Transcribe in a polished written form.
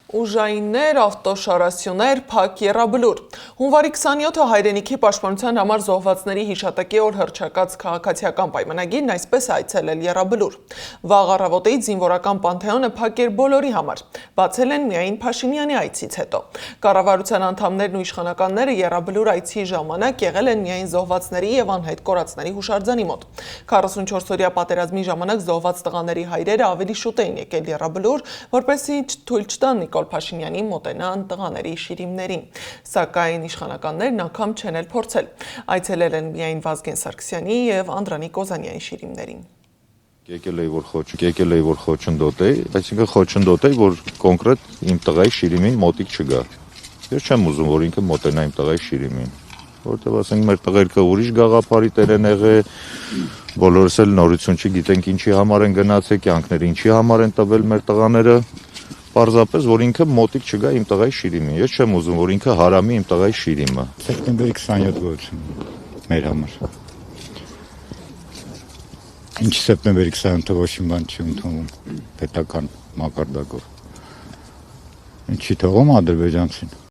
Ուժայիններ, ավտոշարասյուներ, փակ եռաբլուր։ Հունվարի 27-ը հայրենիքի պաշտպանության համար զոհվածների հիշատակի օր հռչակած քաղաքացիական պայմանագիրն այսպես այցելել եռաբլուր։ Վաղ առավոտից զինվորական պանթեոնը փակ էր բոլորի համար, բացել են միայն Փաշինյանի այցից հետո։ Կառավարության անդամներն ու իշխանականները եռաբլուր այցի ժամանակ եղել են միայն զոհվածների եւ անհետ կորածների հուշարձանի մոտ։ 44-օրյա պատերազմի ժամանակ զոհված տղաների հայրերը ավելի շուտ էին եկել եռաբլուր, որպեսզի թույլ չտան Նիկոլ Փաշինյանին մոտենան տղաների շիրիմներին, սակայն իշխանականներն անգամ չեն էլ փորձել, այցելել են միայն Վազգեն Սարգսյանի եւ Անդրանիկ Օզանյանի շիրիմներին։ Եկել էի, որ խոչընդոտեի, այսինքն խոչընդոտեի, որ կոնկրետ իմ տղայի շիրիմին մոտիկ չգա։ Ես չեմ ուզում, որ ինքը մոտենա իմ տղայի շիրիմին, որտեղ ասենք մեր տղերքը ուրիշ գաղափարի տեր են եղել, բոլորս էլ նորություն չգիտենք ինչի համար են գնացել, կյանքները ինչի համար են տվել մեր տղաները, պարզապես որ ինքը մոտիկ չգա իմ տղայի շիրիմին։ Ես չեմ ուզում, որ ինքը հարամի իմ տղայի շիրիմը։ Սեպտեմբերի 27 գոհություն մեր համար։ Ինչ սեպտեմբերի 27-ը ոչ մի բան չի ընդունվում պետական մակարդակով։ Ինչի թողում ադրբեջանցին։